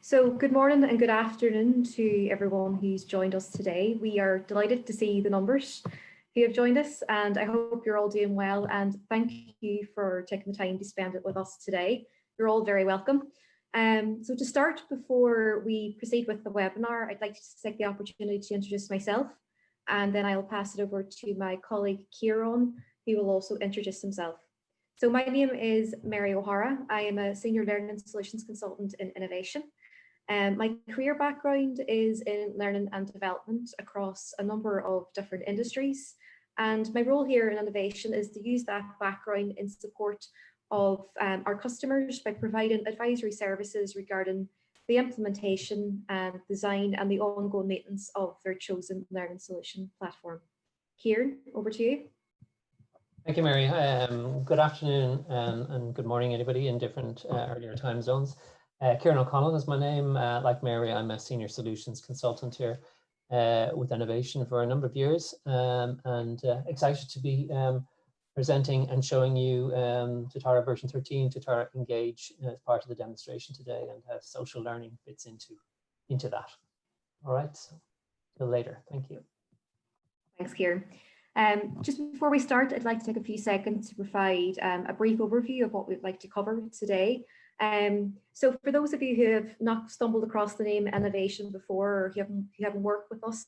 So good morning and good afternoon to everyone who's joined us today. We are delighted to see the numbers who have joined us, and I hope you're all doing well, and thank you for taking the time to spend it with us today. You're all very welcome. So to start, before we proceed with the webinar, I'd like to take the opportunity to introduce myself, and then I'll pass it over to my colleague Kieran, who will also introduce himself. So my name is Mary O'Hara. I am a Senior Learning Solutions Consultant in Innovation. My career background is in learning and development across a number of different industries. And my role here in Innovation is to use that background in support of our customers by providing advisory services regarding the implementation and design and the ongoing maintenance of their chosen learning solution platform. Kieran, over to you. Thank you, Mary. Good afternoon and good morning, anybody in different earlier time zones. Kieran O'Connell is my name. Like Mary, I'm a Senior Solutions Consultant here with Innovation for a number of years, and excited to be presenting and showing you Totara version 13, Totara Engage, as part of the demonstration today, and how social learning fits into that. All right, so till later. Thank you. Thanks, Kieran. Just before we start, I'd like to take a few seconds to provide a brief overview of what we'd like to cover today. So for those of you who have not stumbled across the name Innovation before, or who haven't worked with us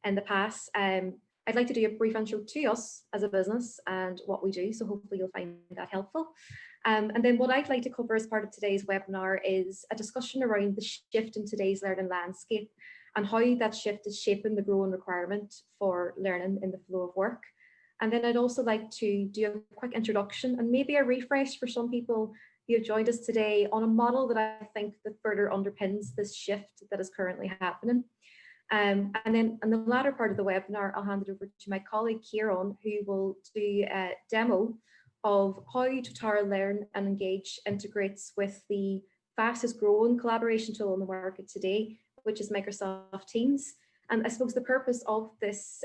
in the past, I'd like to do a brief intro to us as a business and what we do, so hopefully you'll find that helpful. And then what I'd like to cover as part of today's webinar is a discussion around the shift in today's learning landscape and how that shift is shaping the growing requirement for learning in the flow of work. And then I'd also like to do a quick introduction and maybe a refresh for some people who have joined us today on a model that I think that further underpins this shift that is currently happening. And then in the latter part of the webinar, I'll hand it over to my colleague Kieran, who will do a demo of how Totara Learn and Engage integrates with the fastest growing collaboration tool on the market today, which is Microsoft Teams. And I suppose the purpose of this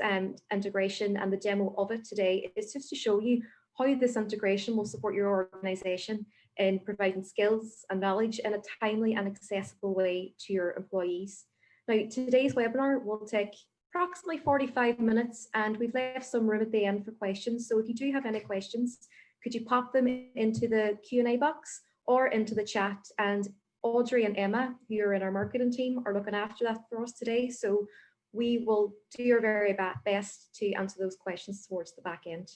integration and the demo of it today is just to show you how this integration will support your organization in providing skills and knowledge in a timely and accessible way to your employees. Now, today's webinar will take approximately 45 minutes, and we've left some room at the end for questions. So if you do have any questions, could you pop them into the Q&A box or into the chat? And Audrey and Emma, who are in our marketing team, are looking after that for us today. So we will do our very best to answer those questions towards the back end.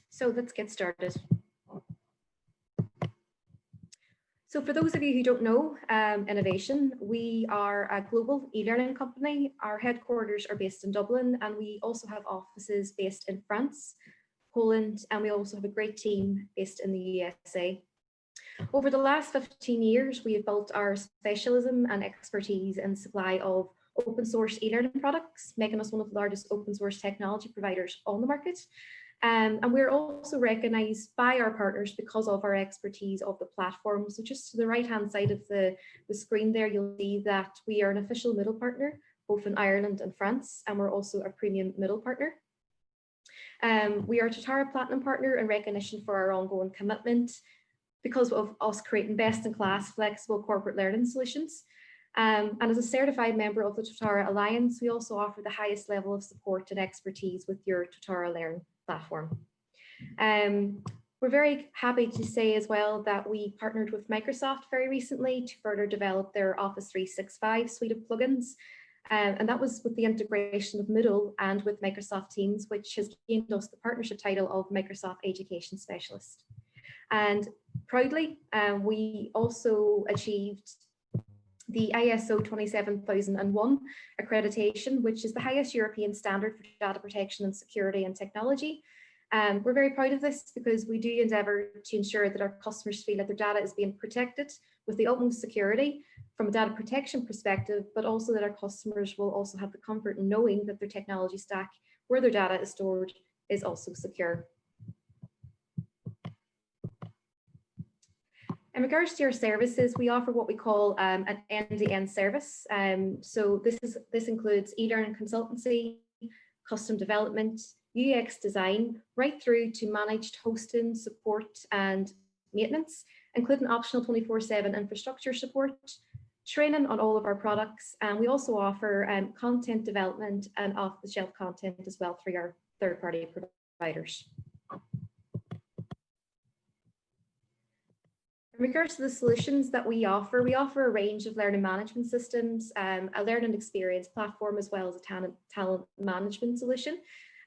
So let's get started. So for those of you who don't know Innovation, we are a global e-learning company. Our headquarters are based in Dublin, and we also have offices based in France, Poland, and we also have a great team based in the USA. Over the last 15 years, we have built our specialism and expertise in supply of open source e-learning products, making us one of the largest open source technology providers on the market. And we're also recognized by our partners because of our expertise of the platform. So just to the right-hand side of the screen there, you'll see that we are an official Moodle partner, both in Ireland and France, and we're also a premium Moodle partner. We are a Totara Platinum partner in recognition for our ongoing commitment because of us creating best-in-class flexible corporate learning solutions. And as a certified member of the Totara Alliance, we also offer the highest level of support and expertise with your Totara Learn platform. We're very happy to say as well that we partnered with Microsoft very recently to further develop their Office 365 suite of plugins. And that was with the integration of Moodle and with Microsoft Teams, which has gained us the partnership title of Microsoft Education Specialist. And proudly, we also achieved the ISO 27001 accreditation, which is the highest European standard for data protection and security and technology. We're very proud of this because we do endeavour to ensure that our customers feel that their data is being protected with the utmost security from a data protection perspective, but also that our customers will also have the comfort in knowing that their technology stack, where their data is stored, is also secure. In regards to our services, we offer what we call an end-to-end service. So this includes e-learning consultancy, custom development, UX design, right through to managed hosting, support and maintenance, including optional 24/7 infrastructure support. training on all of our products, and we also offer content development and off-the-shelf content as well through our third-party providers. In regards to the solutions that we offer a range of learning management systems, a learning experience platform, as well as a talent management solution.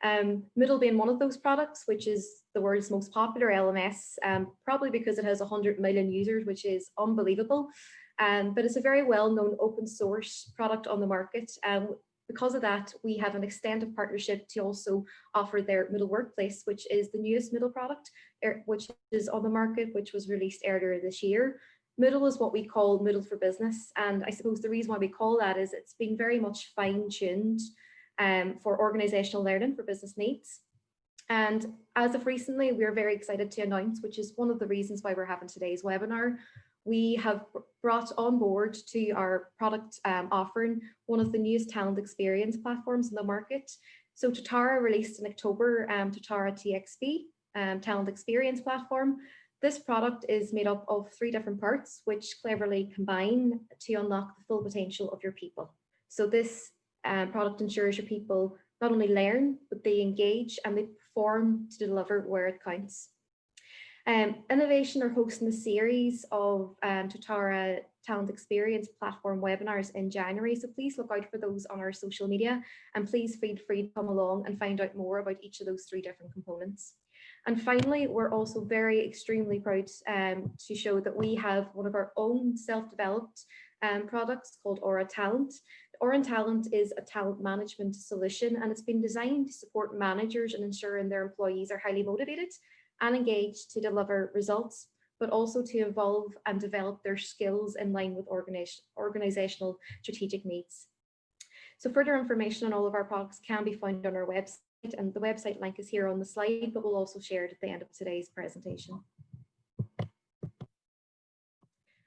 Moodle being one of those products, which is the world's most popular LMS, probably because it has 100 million users, which is unbelievable. But it's a very well-known open source product on the market. Because of that, we have an extended partnership to also offer their Moodle Workplace, which is the newest Moodle product, which is on the market, which was released earlier this year. Moodle is what we call Moodle for Business. And I suppose the reason why we call that is it's been very much fine-tuned for organizational learning for business needs. And as of recently, we're very excited to announce, which is one of the reasons why we're having today's webinar, we have brought on board to our product offering one of the newest talent experience platforms in the market. So Totara released in October Totara TXP, talent experience platform. This product is made up of 3 different parts, which cleverly combine to unlock the full potential of your people. So this product ensures your people not only learn, but they engage and they perform to deliver where it counts. Enovation are hosting a series of Totara Talent Experience platform webinars in January, so please look out for those on our social media, and please feel free to come along and find out more about each of those 3 different components. And finally, we're also extremely proud to show that we have one of our own self-developed products called Aura Talent. Aura Talent is a talent management solution, and it's been designed to support managers in ensuring their employees are highly motivated and engaged to deliver results, but also to evolve and develop their skills in line with organizational strategic needs. So further information on all of our products can be found on our website, and the website link is here on the slide, but we'll also share it at the end of today's presentation.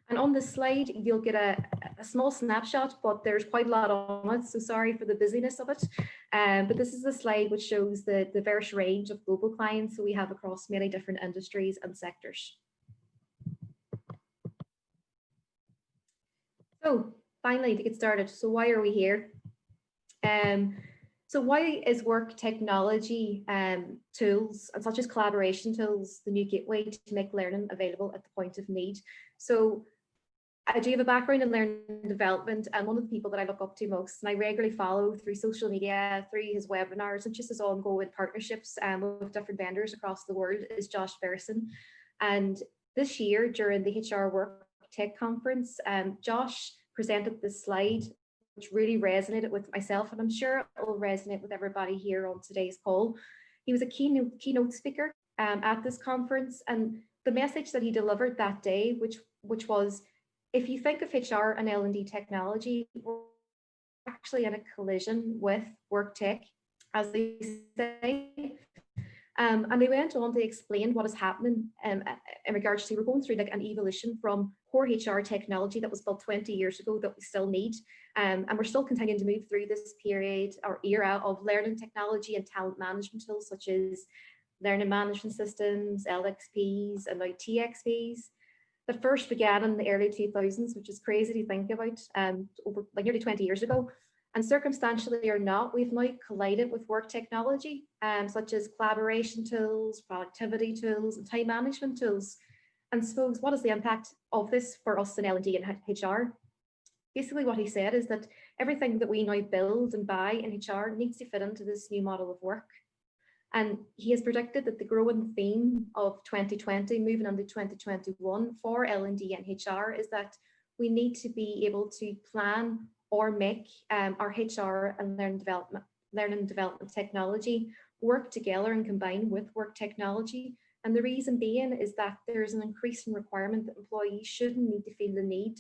And on this slide, you'll get a small snapshot, but there's quite a lot on it, so sorry for the busyness of it. But this is a slide which shows the diverse range of global clients that we have across many different industries and sectors. So finally, to get started, so why are we here? So why is work technology tools, and such as collaboration tools, the new gateway to make learning available at the point of need? So I do have a background in learning and development, and one of the people that I look up to most, and I regularly follow through social media, through his webinars, and just his ongoing partnerships with different vendors across the world, is Josh Verson. And this year, during the HR Work Tech Conference, Josh presented this slide, which really resonated with myself, and I'm sure it will resonate with everybody here on today's call. He was a keynote speaker at this conference, and the message that he delivered that day, which was, if you think of HR and L&D technology, we're actually in a collision with work tech, as they say. And they went on to explain what is happening in regards to, we're going through like an evolution from core HR technology that was built 20 years ago that we still need. And we're still continuing to move through this period or era of learning technology and talent management tools such as learning management systems, LXPs, and now TXPs. That first began in the early 2000s, which is crazy to think about, over like nearly 20 years ago. And circumstantially or not, we've now collided with work technology, such as collaboration tools, productivity tools, and time management tools. And suppose, what is the impact of this for us in L&D and HR? Basically, what he said is that everything that we now build and buy in HR needs to fit into this new model of work. And he has predicted that the growing theme of 2020 moving into 2021 for L&D and HR is that we need to be able to plan or make our HR and learning development technology work together and combine with work technology. And the reason being is that there's an increasing requirement that employees shouldn't need to feel the need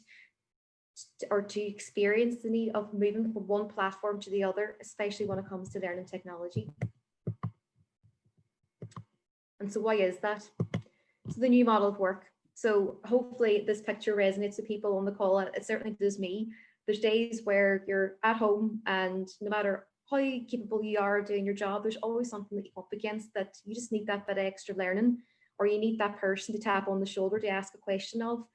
or to experience the need of moving from one platform to the other, especially when it comes to learning technology. And so why is that? So the new model of work. So hopefully this picture resonates with people on the call. It certainly does me. There's days where you're at home and no matter how capable you are doing your job, there's always something that you come up against that you just need that bit of extra learning, or you need that person to tap on the shoulder to ask a question of.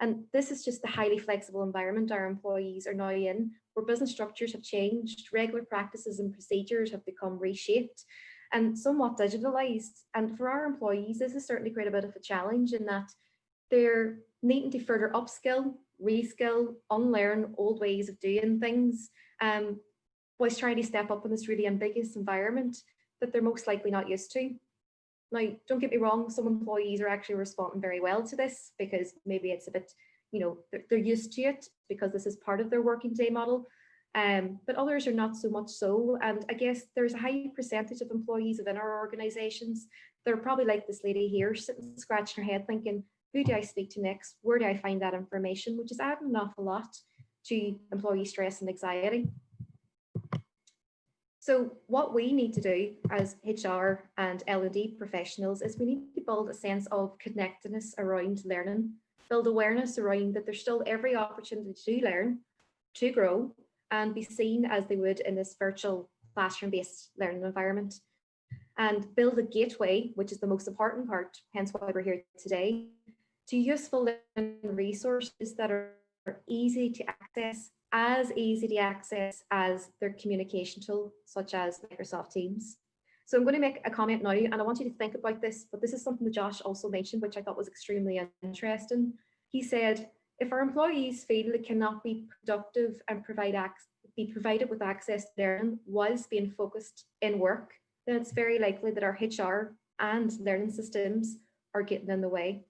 And this is just the highly flexible environment our employees are now in, where business structures have changed, regular practices and procedures have become reshaped and somewhat digitalized. And for our employees, this has certainly created a bit of a challenge in that they're needing to further upskill, reskill, unlearn old ways of doing things, whilst trying to step up in this really ambiguous environment that they're most likely not used to. Now, don't get me wrong, some employees are actually responding very well to this because maybe it's a bit, you know, they're used to it because this is part of their working day model. But others are not so much so. And I guess there's a high percentage of employees within our organizations that are probably like this lady here, sitting scratching her head thinking, who do I speak to next? Where do I find that information? Which is adding an awful lot to employee stress and anxiety. So what we need to do as HR and L&D professionals is we need to build a sense of connectedness around learning, build awareness around that there's still every opportunity to learn, to grow, and be seen as they would in this virtual classroom-based learning environment. And build a gateway, which is the most important part, hence why we're here today, to useful learning resources that are easy to access, as easy to access as their communication tool, such as Microsoft Teams. So I'm going to make a comment now, and I want you to think about this, but this is something that Josh also mentioned, which I thought was extremely interesting. He said, if our employees feel they cannot be productive and be provided with access to learning whilst being focused in work, then it's very likely that our HR and learning systems are getting in the way.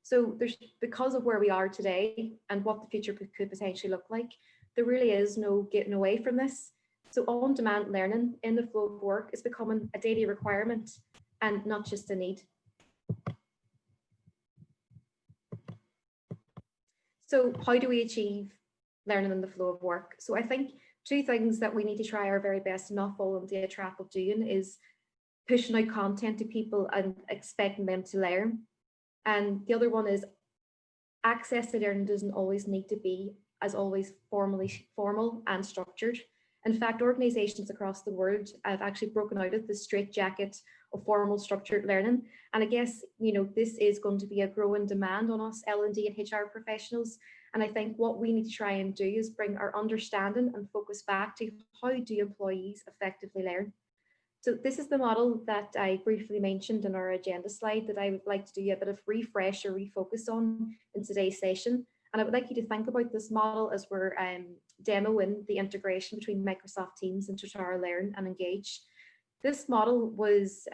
So there's, because of where we are today and what the future could potentially look like, there really is no getting away from this. So on-demand learning in the flow of work is becoming a daily requirement and not just a need. So how do we achieve learning in the flow of work? So I think two things that we need to try our very best to not fall into the trap of doing is pushing out content to people and expecting them to learn. And the other one is access to learning doesn't always need to be, as always, formal and structured. In fact, organizations across the world have actually broken out of the straitjacket of formal structured learning. And I guess, you know, this is going to be a growing demand on us L&D and HR professionals. And I think what we need to try and do is bring our understanding and focus back to how do employees effectively learn. So this is the model that I briefly mentioned in our agenda slide that I would like to do a bit of refresh or refocus on in today's session. And I would like you to think about this model as we're demoing the integration between Microsoft Teams and Totara Learn and Engage. This model was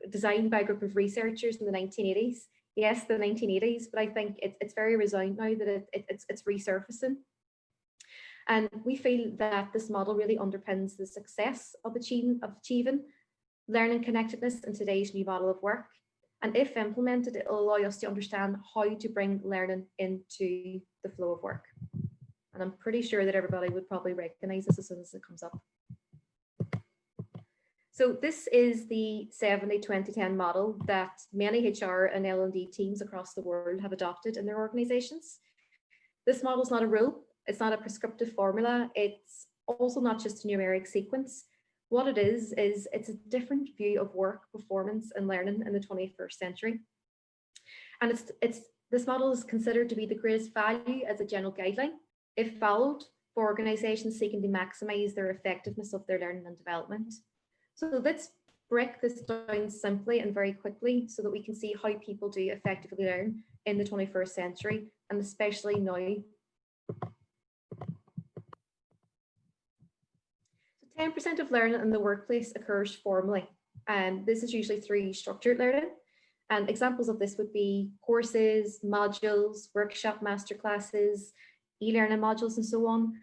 designed by a group of researchers in the 1980s. Yes, the 1980s, but I think it's very resound now that it's resurfacing. And we feel that this model really underpins the success of achieving learning connectedness in today's new model of work. And if implemented, it will allow us to understand how to bring learning into the flow of work. And I'm pretty sure that everybody would probably recognize this as soon as it comes up. So this is the 70-20-10 model that many HR and L&D teams across the world have adopted in their organizations. This model is not a rule. It's not a prescriptive formula. It's also not just a numeric sequence. What it is it's a different view of work, performance, and learning in the 21st century. And this model is considered to be the greatest value as a general guideline, if followed, for organizations seeking to maximize their effectiveness of their learning and development. So let's break this down simply and very quickly so that we can see how people do effectively learn in the 21st century, and especially now. 10% of learning in the workplace occurs formally, and this is usually through structured learning. And examples of this would be courses, modules, workshop masterclasses, e-learning modules, and so on.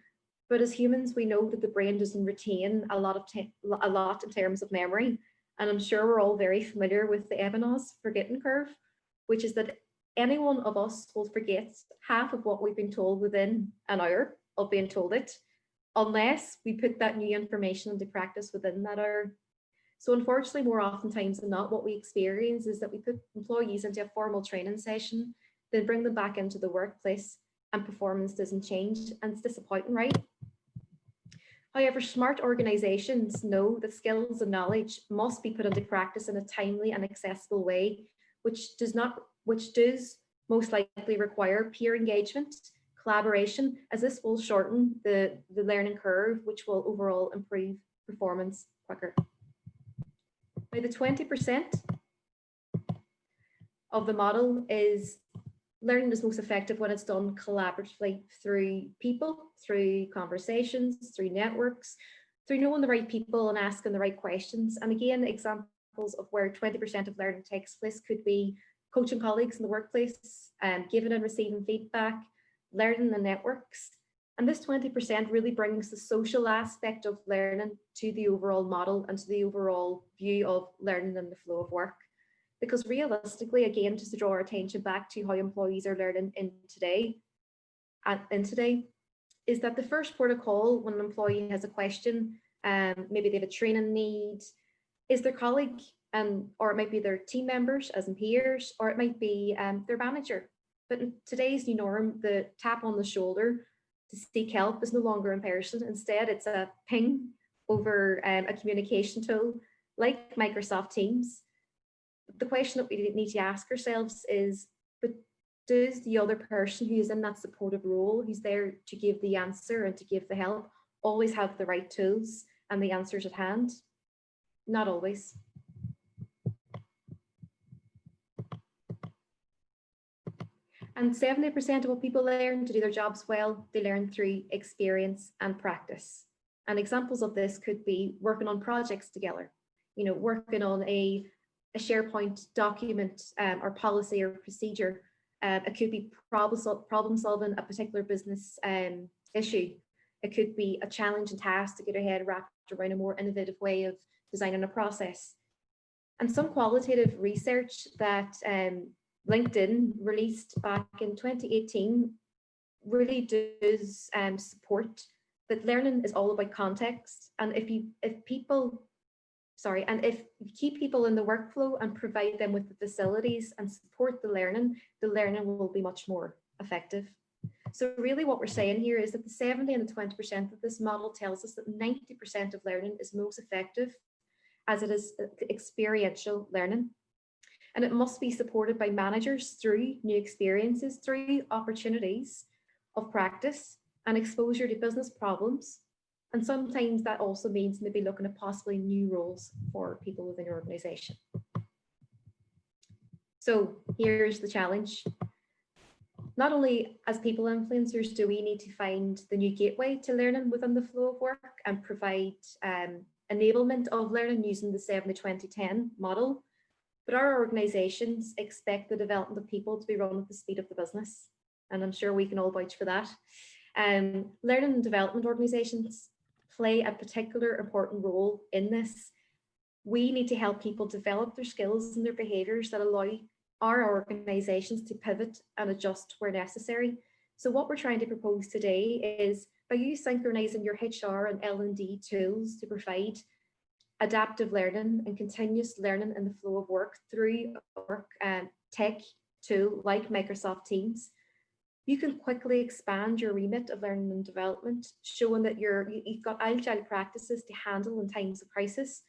But as humans, we know that the brain doesn't retain a lot in terms of memory. And I'm sure we're all very familiar with the Ebenow's forgetting curve, which is that any one of us will forget half of what we've been told within an hour of being told it, unless we put that new information into practice within that hour. So unfortunately, more oftentimes than not, what we experience is that we put employees into a formal training session, then bring them back into the workplace, and performance doesn't change, and it's disappointing, right? However, smart organizations know that skills and knowledge must be put into practice in a timely and accessible way, which does most likely require peer engagement, collaboration, as this will shorten the learning curve, which will overall improve performance quicker. Now, the 20% of the model is learning is most effective when it's done collaboratively through people, through conversations, through networks, through knowing the right people and asking the right questions. And again, examples of where 20% of learning takes place could be coaching colleagues in the workplace, giving and receiving feedback, learning the networks. And this 20% really brings the social aspect of learning to the overall model and to the overall view of learning and the flow of work. Because realistically, again, just to draw our attention back to how employees are learning in today, is that the first port of call when an employee has a question, maybe they have a training need, is their colleague, or it might be their team members as in peers, or it might be their manager. But in today's new norm, the tap on the shoulder to seek help is no longer in person. Instead, it's a ping over a communication tool like Microsoft Teams. The question that we need to ask ourselves is, but does the other person who is in that supportive role, who's there to give the answer and to give the help, always have the right tools and the answers at hand? Not always. And 70% of what people learn to do their jobs well, they learn through experience and practice. And examples of this could be working on projects together, working on a SharePoint document or policy or procedure. It could be problem solving a particular business issue. It could be a challenging task to get your head wrapped around a more innovative way of designing a process. And some qualitative research that LinkedIn released back in 2018 really does support that learning is all about context. And if you keep people in the workflow and provide them with the facilities and support the learning will be much more effective. So really what we're saying here is that the 70 and the 20% of this model tells us that 90% of learning is most effective as it is experiential learning. And it must be supported by managers through new experiences, through opportunities of practice and exposure to business problems. And sometimes that also means maybe looking at possibly new roles for people within your organization. So here's the challenge. Not only as people influencers do we need to find the new gateway to learning within the flow of work and provide enablement of learning using the 70-20-10 model, but our organizations expect the development of people to be run at the speed of the business. And I'm sure we can all vouch for that. Learning and development organizations play a particular important role in this. We need to help people develop their skills and their behaviors that allow our organizations to pivot and adjust where necessary. So what we're trying to propose today is by you synchronizing your HR and L&D tools to provide adaptive learning and continuous learning in the flow of work through work tech tool like Microsoft Teams, you can quickly expand your remit of learning and development, showing that you've got agile practices to handle in times of crisis,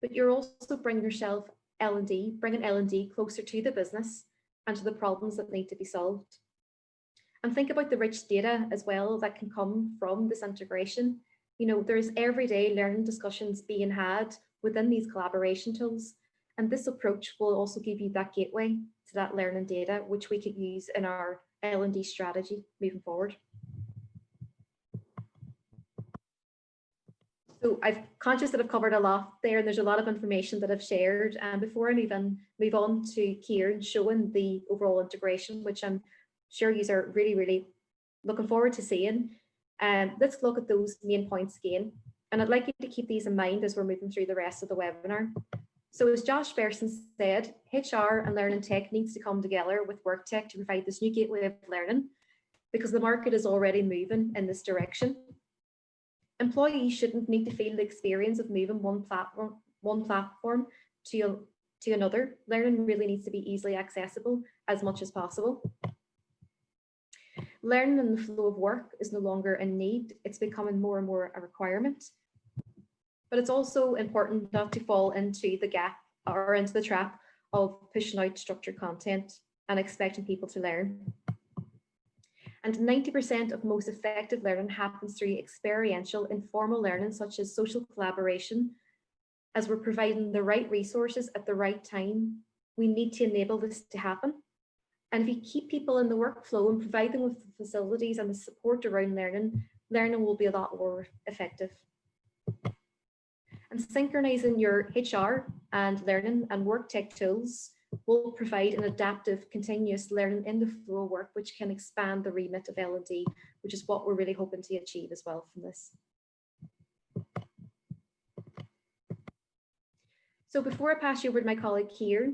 but you're also bringing L&D closer to the business and to the problems that need to be solved. And think about the rich data as well that can come from this integration. There's everyday learning discussions being had within these collaboration tools. And this approach will also give you that gateway to that learning data, which we could use in our L&D strategy moving forward. So I'm conscious that I've covered a lot there, and there's a lot of information that I've shared. And before I move on to Kieran showing the overall integration, which I'm sure you are really, really looking forward to seeing, let's look at those main points again. And I'd like you to keep these in mind as we're moving through the rest of the webinar. So as Josh Berson said, HR and learning tech needs to come together with work tech to provide this new gateway of learning, because the market is already moving in this direction. Employees shouldn't need to feel the experience of moving one platform to another. Learning really needs to be easily accessible as much as possible. Learning in the flow of work is no longer a need, it's becoming more and more a requirement. But it's also important not to fall into the gap or into the trap of pushing out structured content. and expecting people to learn. And 90% of most effective learning happens through experiential, informal learning, such as social collaboration. As we're providing the right resources at the right time, we need to enable this to happen. And if you keep people in the workflow and provide them with the facilities and the support around learning, learning will be a lot more effective. And synchronizing your HR and learning and work tech tools will provide an adaptive, continuous learning in the flow of work, which can expand the remit of L&D, which is what we're really hoping to achieve as well from this. So before I pass you over to my colleague here,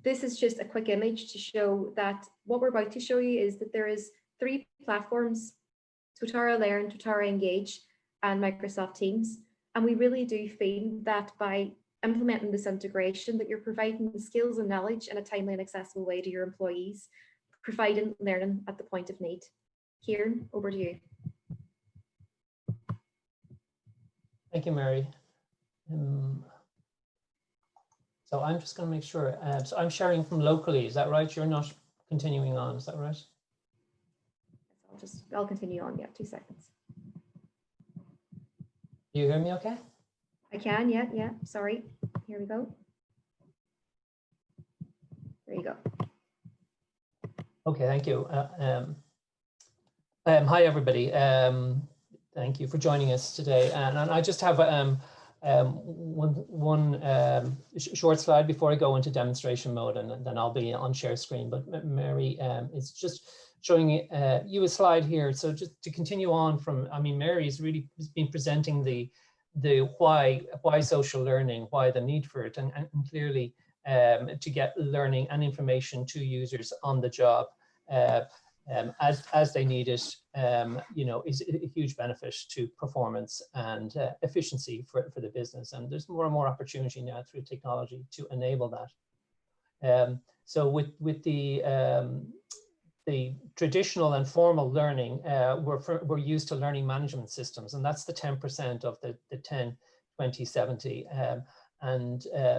this is just a quick image to show that what we're about to show you is that there is 3 platforms, Totara Learn, Totara Engage, and Microsoft Teams. And we really do feel that by implementing this integration, that you're providing the skills and knowledge in a timely and accessible way to your employees, providing learning at the point of need. Kieran, over to you. Thank you, Mary. So I'm just going to make sure, so I'm sharing from locally, is that right? You're not continuing on, is that right? I'll continue on, yeah, 2 seconds. Do you hear me okay? I can, yeah, sorry. Here we go. There you go. Okay, thank you. Hi, everybody. Thank you for joining us today. And I just have one short slide before I go into demonstration mode, and then I'll be on share screen. But Mary is just showing you a slide here. So just to continue on from, I mean, Mary has really been presenting the why social learning, why the need for it, and clearly to get learning and information to users on the job as they need it, you know, is a huge benefit to performance and efficiency for the business. And there's more and more opportunity now through technology to enable that. So with the traditional and formal learning, we're used to learning management systems, and that's the 10% of the 10, 20, 70.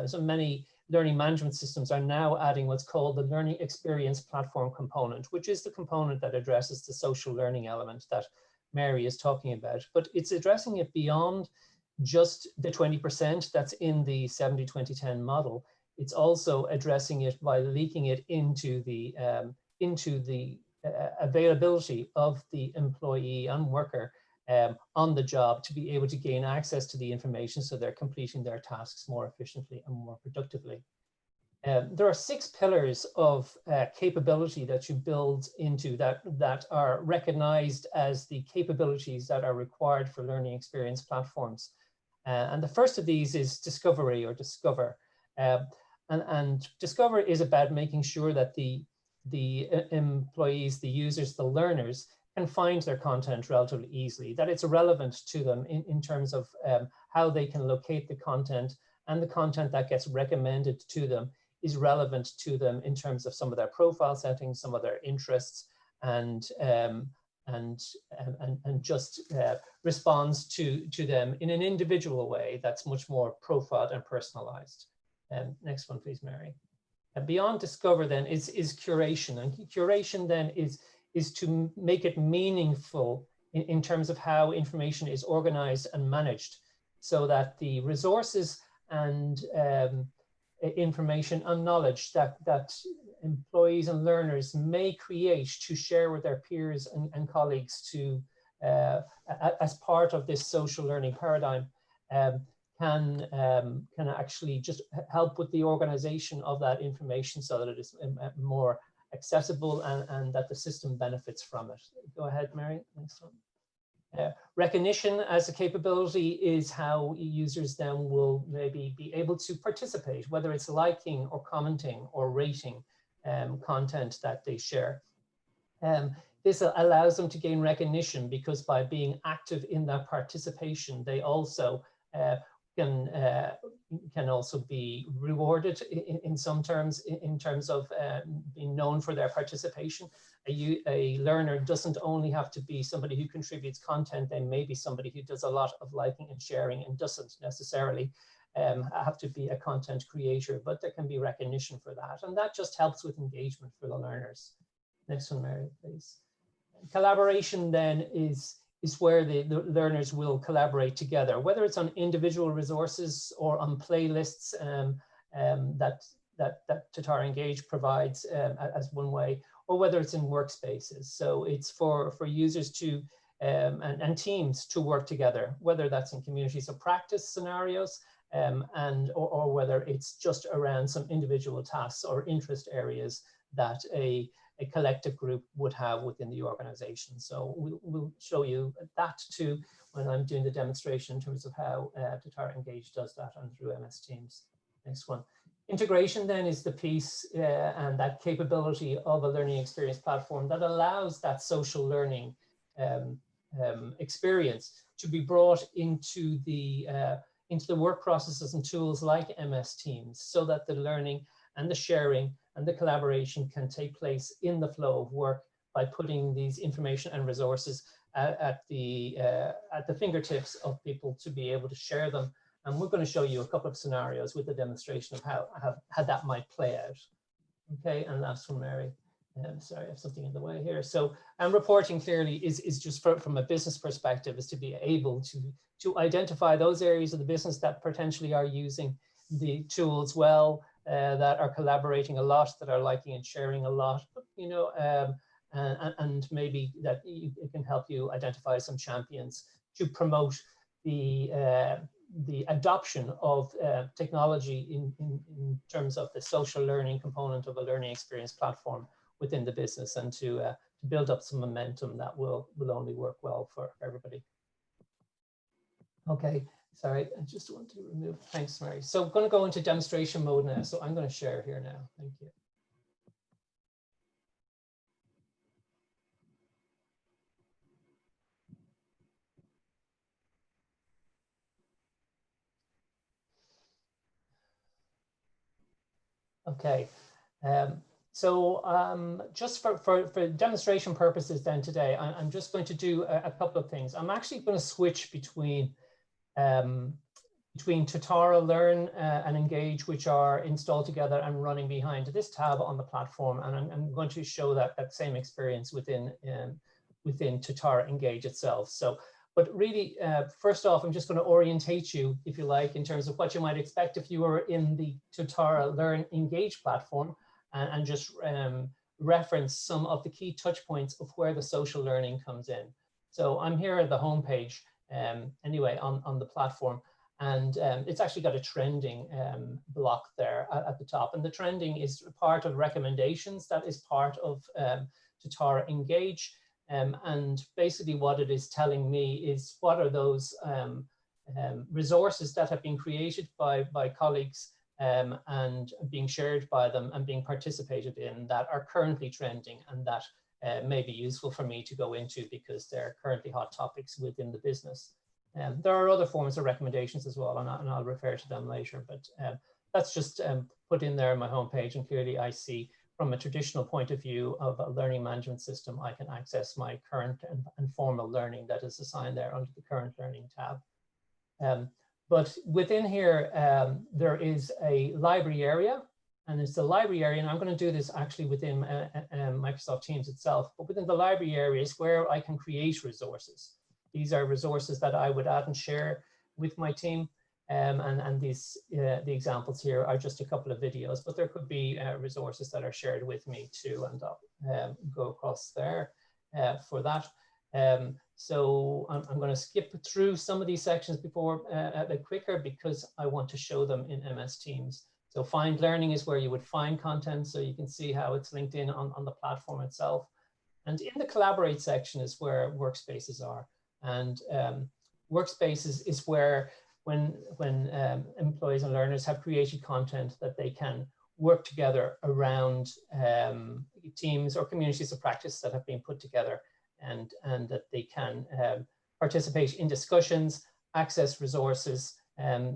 So many learning management systems are now adding what's called the learning experience platform component, which is the component that addresses the social learning element that Mary is talking about. But it's addressing it beyond just the 20% that's in the 70-20-10 model. It's also addressing it by leaking it into the availability of the employee and worker on the job to be able to gain access to the information so they're completing their tasks more efficiently and more productively. There are 6 pillars of capability that you build into that are recognized as the capabilities that are required for learning experience platforms. And the first of these is discovery or discover. And discover is about making sure that the employees, the users, the learners can find their content relatively easily, that it's relevant to them in terms of how they can locate the content, and the content that gets recommended to them is relevant to them in terms of some of their profile settings, some of their interests, and just responds to them in an individual way that's much more profiled and personalized. Next one, please, Mary. Beyond discover then is curation, and curation then is to make it meaningful in terms of how information is organized and managed, so that the resources and information and knowledge that employees and learners may create to share with their peers and colleagues to as part of this social learning paradigm can actually just help with the organization of that information so that it is more accessible and that the system benefits from it. Go ahead, Mary, next one. Recognition as a capability is how users then will maybe be able to participate, whether it's liking or commenting or rating content that they share. This allows them to gain recognition because by being active in that participation, they also can also be rewarded in some terms, in terms of being known for their participation. A learner doesn't only have to be somebody who contributes content, they may be somebody who does a lot of liking and sharing and doesn't necessarily have to be a content creator, but there can be recognition for that. And that just helps with engagement for the learners. Next one, Mary, please. Collaboration then is where the learners will collaborate together, whether it's on individual resources or on playlists that Totara Engage provides as one way, or whether it's in workspaces. So it's for users to and teams to work together, whether that's in communities of practice scenarios or whether it's just around some individual tasks or interest areas that a collective group would have within the organization. So we'll show you that too when I'm doing the demonstration in terms of how Totara Engage does that and through MS Teams. Next one. Integration then is the piece and that capability of a learning experience platform that allows that social learning experience to be brought into the work processes and tools like MS Teams, so that the learning and the sharing and the collaboration can take place in the flow of work by putting these information and resources at the fingertips of people to be able to share them. And we're going to show you a couple of scenarios with the demonstration of how that might play out. Okay, and last one, Mary. Sorry, I have something in the way here. So, and reporting clearly is just from a business perspective, is to be able to identify those areas of the business that potentially are using the tools well, that are collaborating a lot, that are liking and sharing a lot, you know, and maybe that it can help you identify some champions to promote the adoption of technology in terms of the social learning component of a learning experience platform within the business, and to build up some momentum that will only work well for everybody. Okay, sorry, I just want to remove, thanks, Mary. So I'm going to go into demonstration mode now. So I'm going to share here now. Thank you. Okay, just for demonstration purposes then today, I'm just going to do a couple of things. I'm actually going to switch between Totara Learn and Engage, which are installed together and running behind this tab on the platform, and I'm going to show that same experience within Totara Engage itself. So, but really, first off, I'm just going to orientate you, if you like, in terms of what you might expect if you were in the Totara Learn Engage platform, and just reference some of the key touch points of where the social learning comes in. So I'm here at the home page, anyway, on the platform, and it's actually got a trending block there at the top. And the trending is part of recommendations that is part of Totara Engage. And basically what it is telling me is what are those resources that have been created by colleagues and being shared by them and being participated in that are currently trending, and that may be useful for me to go into because they're currently hot topics within the business. There are other forms of recommendations as well, and I'll refer to them later, but that's just put in there on my homepage, and clearly I see from a traditional point of view of a learning management system, I can access my current and formal learning that is assigned there under the current learning tab. But within here, there is a library area, and it's the library area, and I'm going to do this actually within Microsoft Teams itself, but within the library area is where I can create resources. These are resources that I would add and share with my team. And these the examples here are just a couple of videos, but there could be resources that are shared with me too, and I'll go across there for that. So I'm going to skip through some of these sections before a bit quicker because I want to show them in MS Teams. So find learning is where you would find content, so you can see how it's linked in on the platform itself. And in the collaborate section is where workspaces are, and workspaces is where when employees and learners have created content that they can work together around teams or communities of practice that have been put together, and that they can participate in discussions, access resources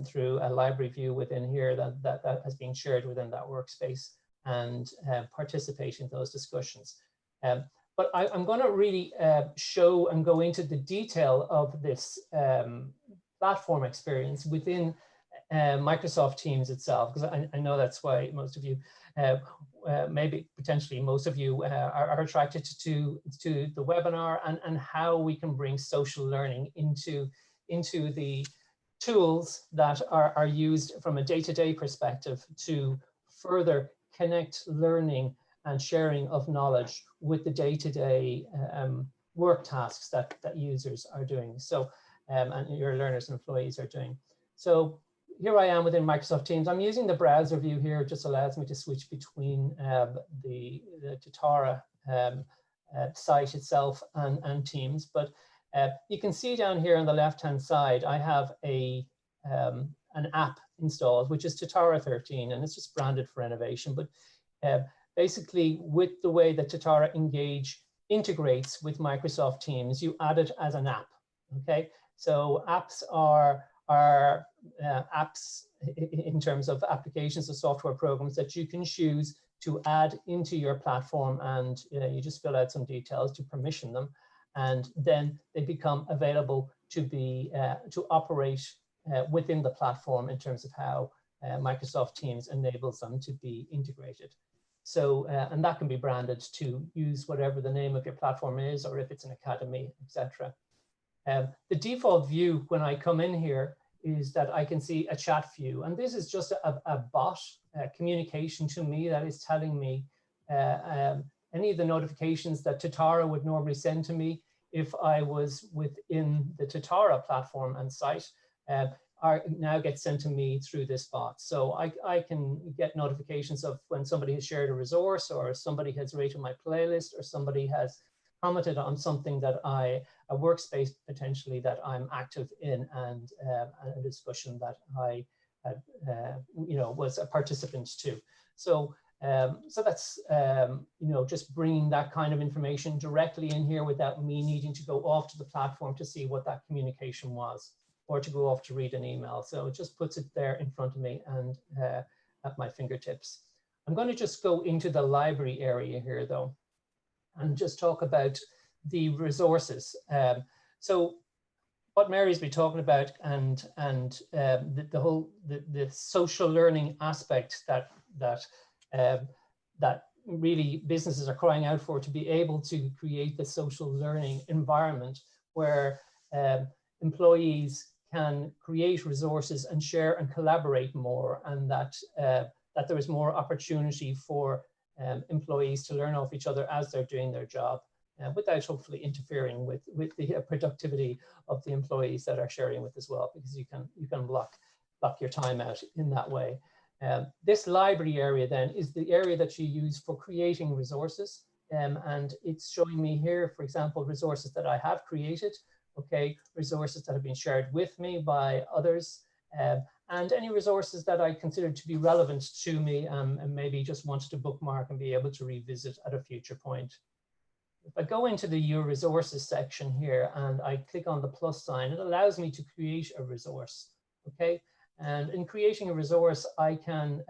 through a library view within here that has been shared within that workspace, and participate in those discussions. But I'm going to really show and go into the detail of this platform experience within Microsoft Teams itself, because I know that's why most of you, maybe potentially most of you are attracted to the webinar, and how we can bring social learning into the tools that are used from a day-to-day perspective to further connect learning and sharing of knowledge with the day-to-day work tasks that users are doing. So, and your learners and employees are doing. So here I am within Microsoft Teams. I'm using the browser view here. It just allows me to switch between the Totara site itself and Teams. But you can see down here on the left-hand side, I have an app installed, which is Totara 13, and it's just branded for innovation. But basically, with the way that Totara Engage integrates with Microsoft Teams, you add it as an app. Okay, so apps are apps in terms of applications or software programs that you can choose to add into your platform, and you just fill out some details to permission them, and then they become available to be to operate within the platform in terms of how Microsoft Teams enables them to be integrated. So, and that can be branded to use whatever the name of your platform is, or if it's an academy, etc. The default view when I come in here is that I can see a chat view, and this is just a bot communication to me that is telling me any of the notifications that Totara would normally send to me if I was within the Totara platform and site now get sent to me through this bot. So I can get notifications of when somebody has shared a resource, or somebody has rated my playlist, or somebody has commented on something that a workspace potentially that I'm active in, and a discussion that I was a participant to. So so that's just bringing that kind of information directly in here without me needing to go off to the platform to see what that communication was, or to go off to read an email. So it just puts it there in front of me and at my fingertips. I'm going to just go into the library area here though, and just talk about the resources. So what Mary's been talking about, and the whole the social learning aspect that really businesses are crying out for, to be able to create the social learning environment where employees can create resources and share and collaborate more, and that there is more opportunity for employees to learn off each other as they're doing their job, without hopefully interfering with the productivity of the employees that are sharing with as well, because you can block your time out in that way. This library area then is the area that you use for creating resources, and it's showing me here, for example, resources that I have created, okay, resources that have been shared with me by others, and any resources that I consider to be relevant to me, and maybe just wanted to bookmark and be able to revisit at a future point. If I go into the Your Resources section here and I click on the plus sign, it allows me to create a resource, okay? And in creating a resource, I can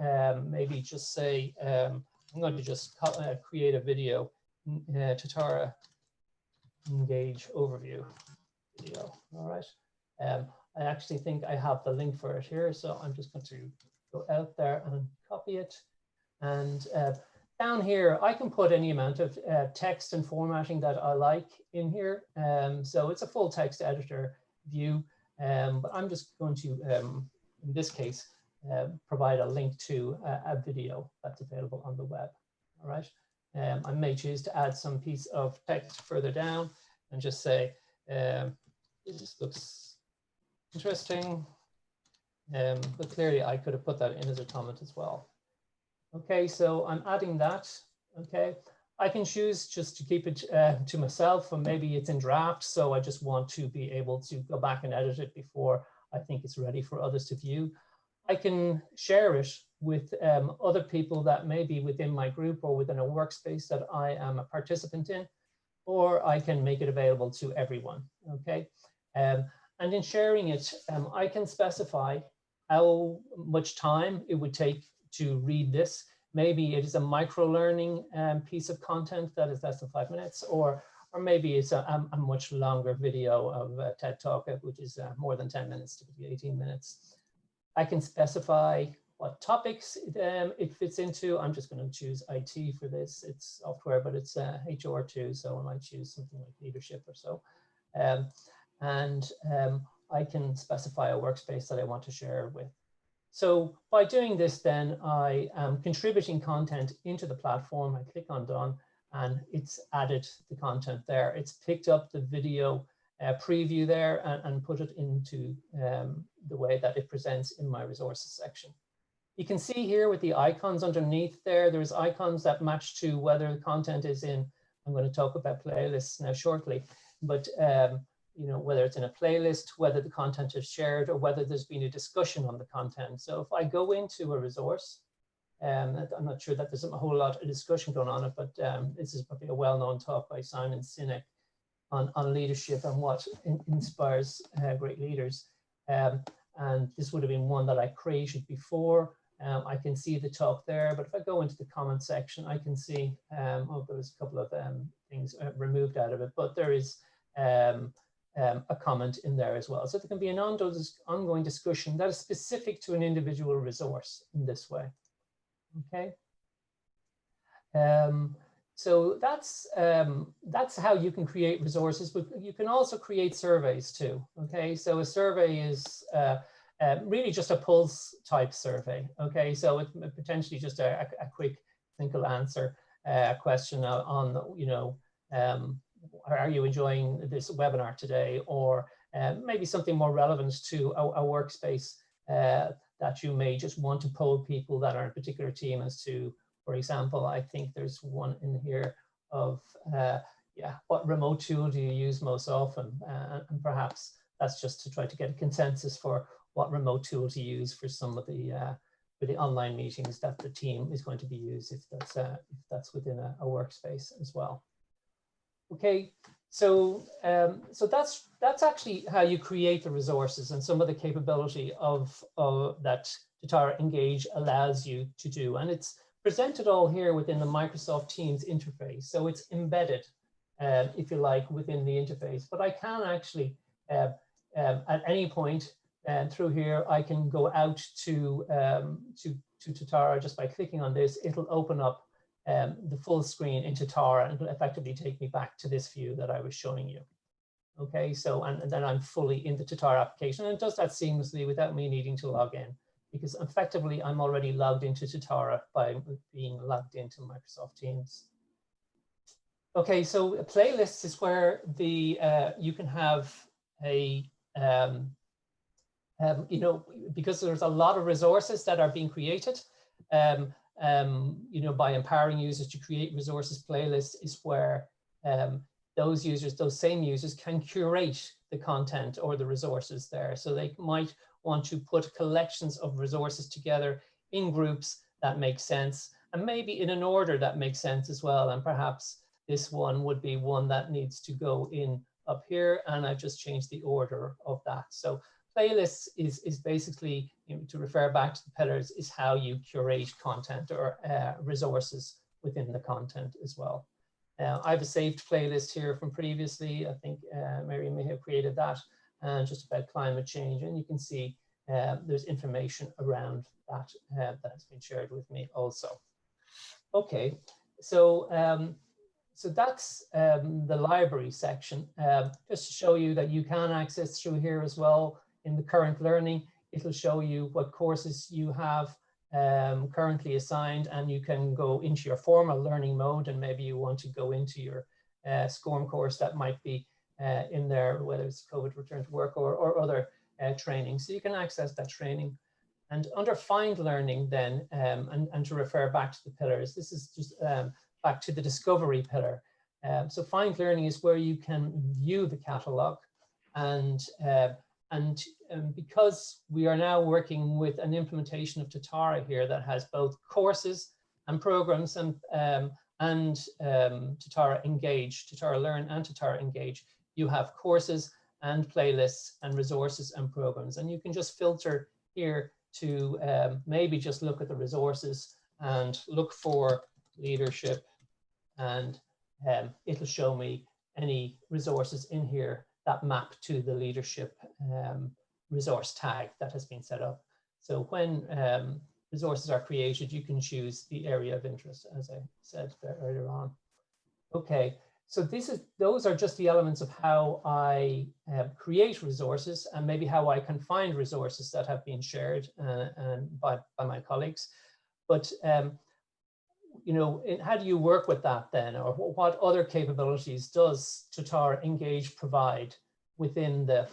maybe just say, I'm going to just create a video, Totara Engage overview video, all right? I actually think I have the link for it here, so I'm just going to go out there and copy it. And down here, I can put any amount of text and formatting that I like in here. So it's a full text editor view, but I'm just going to, in this case, provide a link to a video that's available on the web, all right? I may choose to add some piece of text further down and just say, this looks interesting, but clearly I could have put that in as a comment as well. Okay, so I'm adding that, okay. I can choose just to keep it to myself, or maybe it's in draft, so I just want to be able to go back and edit it before I think it's ready for others to view. I can share it with other people that may be within my group or within a workspace that I am a participant in, or I can make it available to everyone, okay. And in sharing it, I can specify how much time it would take to read this. Maybe it is a micro-learning piece of content that is less than 5 minutes, or maybe it's a much longer video of a TED Talk, which is more than 10 minutes, typically 18 minutes. I can specify what topics it fits into. I'm just going to choose IT for this. It's software, but it's HR too, so I might choose something like leadership or so. I can specify a workspace that I want to share with. So by doing this, then I am contributing content into the platform. I click on done, and it's added the content there. It's picked up the video preview there and put it into the way that it presents in my resources section. You can see here with the icons underneath there, there's icons that match to whether the content is in, I'm going to talk about playlists now shortly, but you know, whether it's in a playlist, whether the content is shared, or whether there's been a discussion on the content. So if I go into a resource, I'm not sure that there's a whole lot of discussion going on it, but this is probably a well-known talk by Simon Sinek on leadership and what inspires great leaders. And this would have been one that I created before. I can see the talk there, but if I go into the comment section, I can see, oh, there was a couple of things removed out of it, but there is a comment in there as well. So there can be an ongoing discussion that is specific to an individual resource in this way. Okay. So that's how you can create resources, but you can also create surveys too. Okay, so a survey is really just a pulse type survey. Okay, so it's potentially just a quick, simple answer question on, you know, are you enjoying this webinar today, or maybe something more relevant to a workspace that you may just want to poll people that are in a particular team as to. For example, I think there's one in here of, yeah, what remote tool do you use most often? And perhaps that's just to try to get a consensus for what remote tool to use for some of the online meetings that the team is going to be used, if that's within a workspace as well. Okay, so so that's actually how you create the resources and some of the capability of that Totara Engage allows you to do, and it's presented all here within the Microsoft Teams interface. So it's embedded, if you like, within the interface. But I can actually, at any point through here, I can go out to Totara just by clicking on this. It'll open up the full screen in Totara and it'll effectively take me back to this view that I was showing you. Okay, so and then I'm fully in the Totara application, and it does that seamlessly without me needing to log in, because effectively I'm already logged into Totara by being logged into Microsoft Teams. Okay, so a playlist is where the you can have a you know, because there's a lot of resources that are being created, you know, by empowering users to create resources. Playlist is where those users, those same users, can curate the content or the resources there. So they might want to put collections of resources together in groups that make sense, and maybe in an order that makes sense as well. And perhaps this one would be one that needs to go in up here, and I've just changed the order of that. So playlists is basically, you know, to refer back to the pillars, is how you curate content or resources within the content as well. I have a saved playlist here from previously. I think Mary may have created that, and just about climate change. And you can see there's information around that that has been shared with me also. Okay, so so that's the library section. Just to show you that you can access through here as well. In the current learning, it'll show you what courses you have currently assigned, and you can go into your formal learning mode, and maybe you want to go into your SCORM course that might be in there, whether it's COVID return to work or other training. So you can access that training. And under find learning then, and to refer back to the pillars, this is just back to the discovery pillar. So find learning is where you can view the catalog, and because we are now working with an implementation of Totara here that has both courses and programs and Totara Engage, Totara Learn and Totara Engage, you have courses and playlists and resources and programs. And you can just filter here to maybe just look at the resources and look for leadership, and it'll show me any resources in here that map to the leadership resource tag that has been set up. So when resources are created, you can choose the area of interest, as I said earlier on. Okay, so those are just the elements of how I create resources and maybe how I can find resources that have been shared by my colleagues. But you know, how do you work with that then, or what other capabilities does Totara Engage provide within the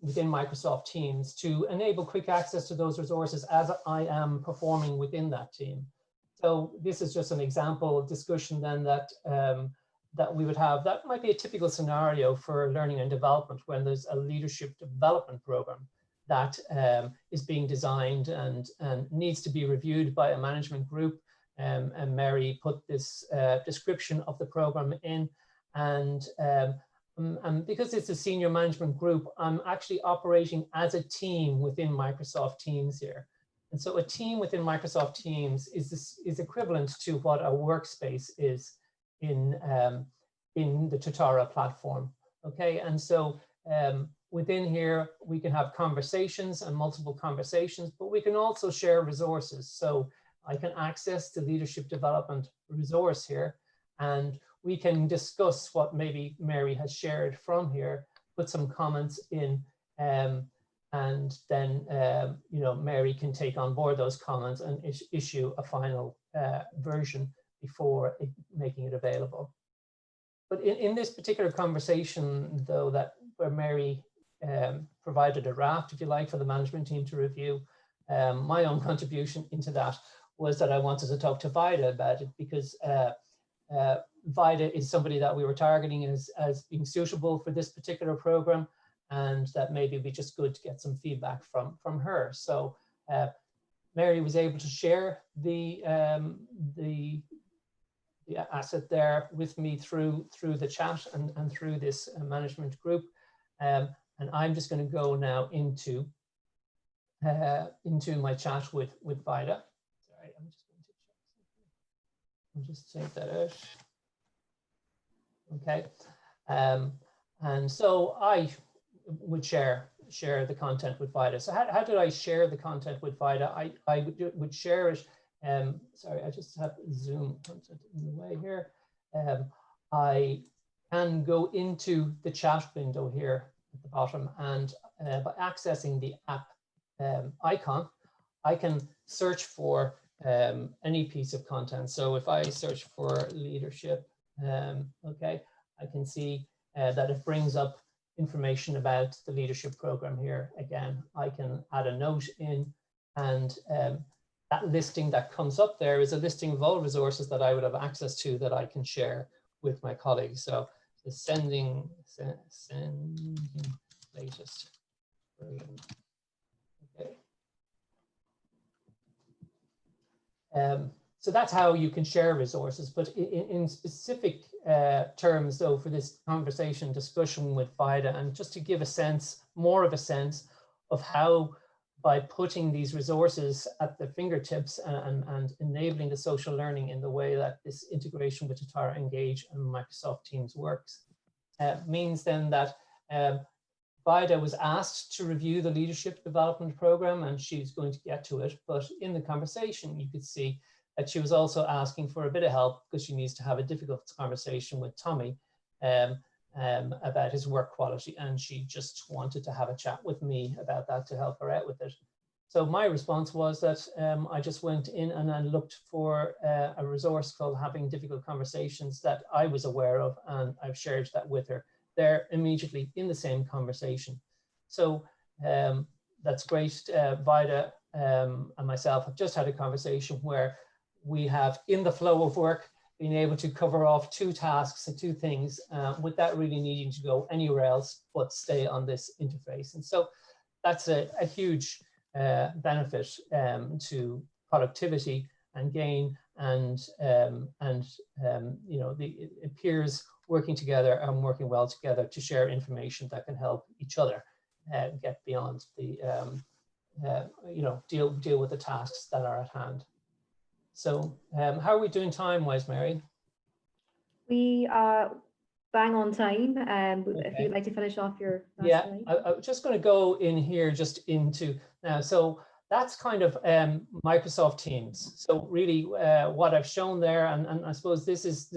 within Microsoft Teams to enable quick access to those resources as I am performing within that team? So this is just an example discussion then that that we would have. That might be a typical scenario for learning and development when there's a leadership development program that is being designed and needs to be reviewed by a management group. And Mary put this description of the program in, and because it's a senior management group, I'm actually operating as a team within Microsoft Teams here. And so a team within Microsoft Teams is equivalent to what a workspace is in the Totara platform. Okay, and so within here we can have conversations and multiple conversations, but we can also share resources. So I can access the leadership development resource here, and we can discuss what maybe Mary has shared from here, put some comments in, and then you know, Mary can take on board those comments and issue a final version before making it available. But in this particular conversation, though, where Mary provided a draft, if you like, for the management team to review, my own contribution into that was that I wanted to talk to Vida about it, because Vida is somebody that we were targeting as being suitable for this particular program, and that maybe it'd be just good to get some feedback from her. So Mary was able to share the asset there with me through the chat and through this management group, and I'm just going to go now into my chat with Vida. Sorry, I'm just going to check something. I'll just take that out. Okay, and so I would share the content with Vida. So how did I share the content with Vida? I would share it. Sorry, I just have Zoom content in the way here. I can go into the chat window here at the bottom, and by accessing the app icon, I can search for any piece of content. So if I search for leadership, okay, I can see that it brings up information about the leadership program here. Again, I can add a note in, and that listing that comes up there is a listing of all resources that I would have access to that I can share with my colleagues. So the sending latest version. Okay. So that's how you can share resources, but in specific terms, though, for this conversation discussion with Vida, and just to give a sense, more of a sense of how, by putting these resources at the fingertips and enabling the social learning in the way that this integration with Totara Engage and Microsoft Teams works, means then that Vida was asked to review the leadership development program, and she's going to get to it. But in the conversation, you could see that she was also asking for a bit of help because she needs to have a difficult conversation with Tommy about his work quality, and she just wanted to have a chat with me about that to help her out with it. So my response was that I just went in and I looked for a resource called Having Difficult Conversations that I was aware of, and I've shared that with her there immediately in the same conversation. So that's great. Vida and myself have just had a conversation where we have, in the flow of work, been able to cover off 2 tasks and 2 things without really needing to go anywhere else but stay on this interface. And so that's a huge benefit to productivity and gain, and you know, the peers working together and working well together to share information that can help each other get beyond the you know, deal with the tasks that are at hand. So how are we doing time-wise, Mary? We well, bang on time. Okay. If you'd like to finish off your last Yeah, slide. I'm just going to go in here just into now. So that's kind of Microsoft Teams. So really what I've shown there, and I suppose this is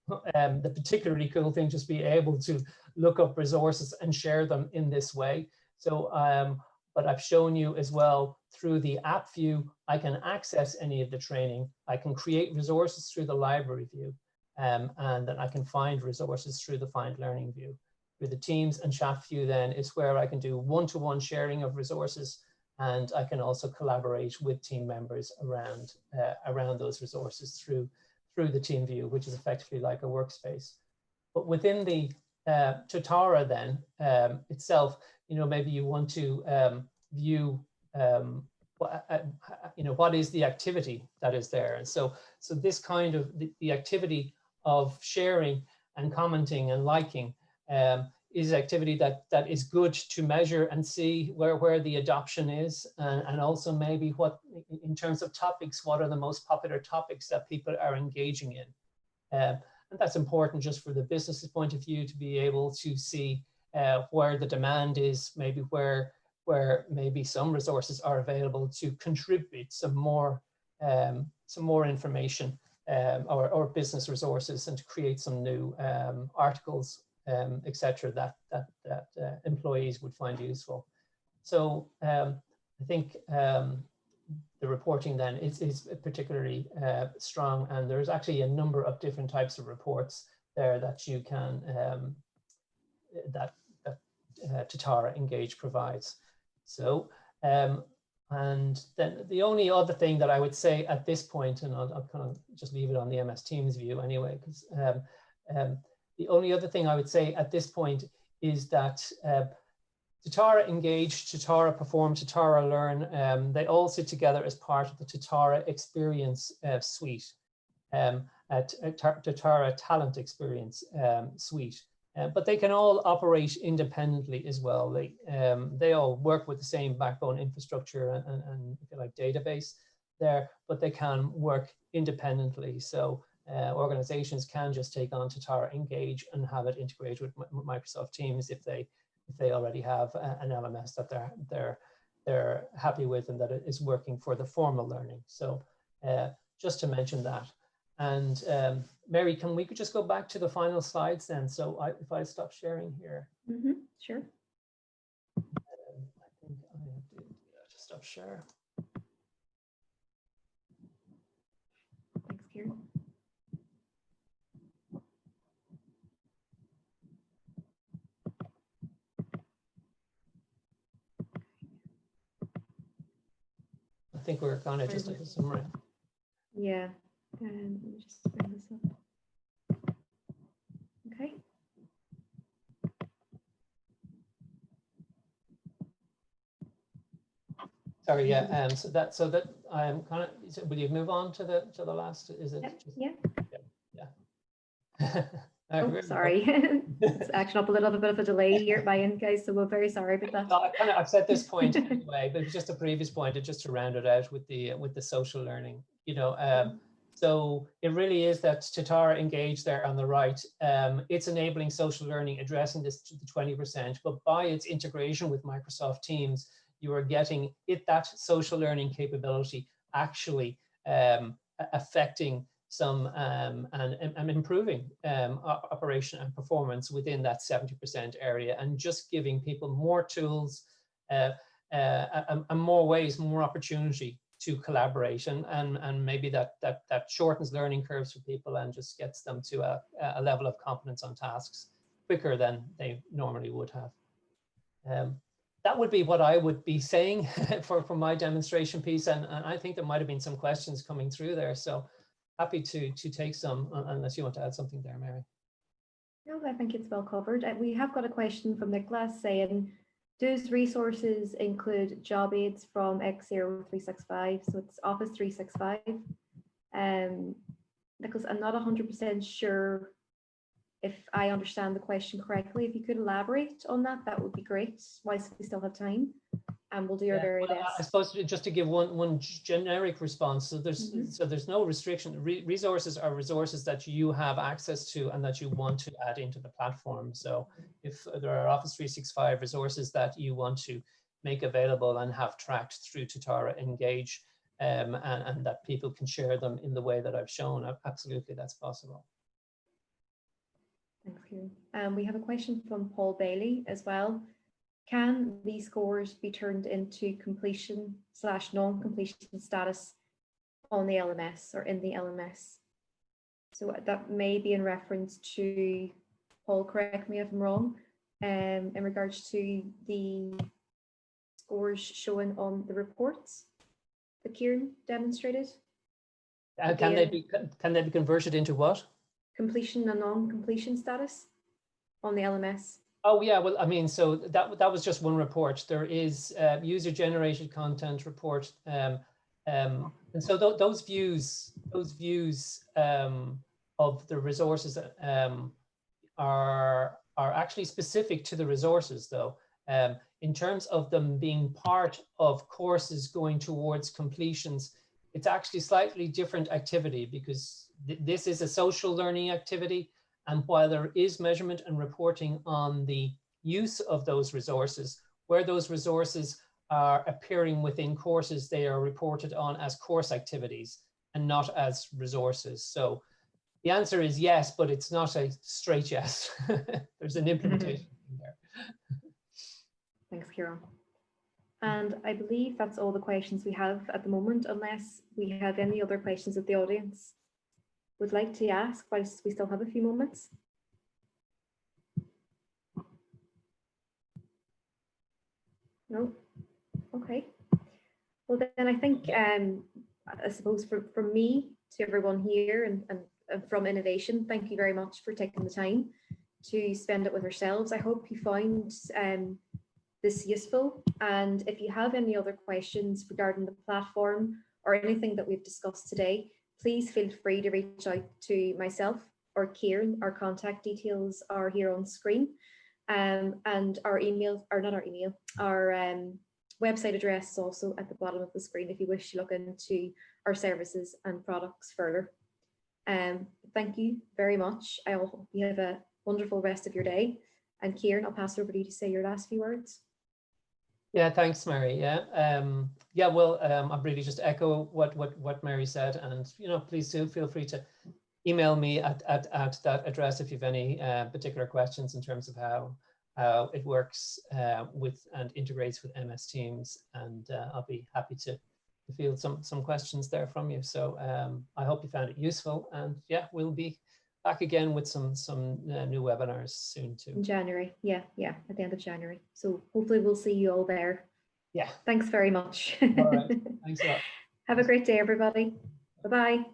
the particularly cool thing, just be able to look up resources and share them in this way. So but I've shown you as well through the app view, I can access any of the training. I can create resources through the library view, and then I can find resources through the find learning view. Through the Teams and chat view then is where I can do one-to-one sharing of resources, and I can also collaborate with team members around those resources through the team view, which is effectively like a workspace. But within the Totara then itself, maybe you want to view what is the activity that is there. And so this kind of the activity of sharing and commenting and liking is activity that is good to measure and see where the adoption is, and also maybe what, in terms of topics, what are the most popular topics that people are engaging in. And that's important just for the business's point of view, to be able to see where the demand is, maybe where maybe some resources are available to contribute some more information or business resources, and to create some new articles, etc., that employees would find useful. So I think the reporting then is particularly strong, and there's actually a number of different types of reports there that you can that Totara Engage provides. So and then the only other thing that I would say at this point, and I'll kind of just leave it on the MS Teams view anyway, because the only other thing I would say at this point is that Totara Engage, Totara Perform, Totara Learn, they all sit together as part of the Totara Experience suite, Totara Talent Experience suite. But they can all operate independently as well. They all work with the same backbone infrastructure and if you like, database there, but they can work independently. So organizations can just take on Totara Engage and have it integrated with Microsoft Teams if they already have an LMS that they're happy with and that it is working for the formal learning. So just to mention that. And Mary, can we just go back to the final slides then? So if I stop sharing here. Mm-hmm, sure. I think I have to stop share. Thanks, Kieran. I think we're kind of just like a summary. Yeah. Let me just bring this up. Okay. Sorry, yeah. So that I'm kind of. So will you move on to the last? Is it? Yep, just, yeah. Yeah. Oh, sorry. It's actually up a little bit of a delay here at my end, guys. So we're very sorry about that. I've said this point anyway, but it's just a previous point, just to round it out with the social learning. So it really is that Totara Engage there on the right. It's enabling social learning, addressing this to the 20%, but by its integration with Microsoft Teams, you are getting that social learning capability actually affecting some and improving operation and performance within that 70% area, and just giving people more tools and more ways, more opportunity to collaborate, and maybe that shortens learning curves for people and just gets them to a level of competence on tasks quicker than they normally would have. That would be what I would be saying for my demonstration piece, and I think there might have been some questions coming through there, so happy to take some, unless you want to add something there, Mary. No, I think it's well covered. We have got a question from Nicholas saying, does resources include job aids from X0365? So it's Office 365. Nicholas, I'm not 100% sure if I understand the question correctly. If you could elaborate on that, that would be great, whilst we still have time. and we'll do our very best. I suppose just to give one generic response. So there's no restriction. Resources are resources that you have access to and that you want to add into the platform. So if there are Office 365 resources that you want to make available and have tracked through Totara Engage, and that people can share them in the way that I've shown, absolutely, that's possible. Thanks, Kieran. We have a question from Paul Bailey as well. Can these scores be turned into completion/non-completion status on the LMS or in the LMS? So that may be in reference to, Paul, correct me if I'm wrong, in regards to the scores shown on the reports that Kieran demonstrated. Can they be converted into what? Completion and non-completion status on the LMS. Oh yeah, well, I mean, so that was just one report. There is user-generated content report, and so those views of the resources are actually specific to the resources, though. In terms of them being part of courses going towards completions, it's actually slightly different activity, because this is a social learning activity. And while there is measurement and reporting on the use of those resources, where those resources are appearing within courses, they are reported on as course activities and not as resources. So the answer is yes, but it's not a straight yes. There's an implementation in there. Thanks, Kieran. And I believe that's all the questions we have at the moment, unless we have any other questions that the audience would like to ask whilst we still have a few moments. No? Okay. Well, then I think, I suppose from me to everyone here and from Enovation, thank you very much for taking the time to spend it with ourselves. I hope you find this useful. And if you have any other questions regarding the platform or anything that we've discussed today, please feel free to reach out to myself or Kieran. Our contact details are here on screen. And our email, or not our email, our website address is also at the bottom of the screen if you wish to look into our services and products further. Thank you very much. I hope you have a wonderful rest of your day. And Kieran, I'll pass it over to you to say your last few words. Yeah, thanks, Mary. Yeah, well, I'll really just echo what Mary said, and please do feel free to email me at that address if you have any particular questions in terms of how it works with and integrates with MS Teams, and I'll be happy to field some questions there from you. So I hope you found it useful, and yeah, we'll be back again with some new webinars soon too. In January, yeah, at the end of January. So hopefully we'll see you all there. Yeah. Thanks very much. All right. Thanks a lot. Have a great day, everybody. Bye-bye.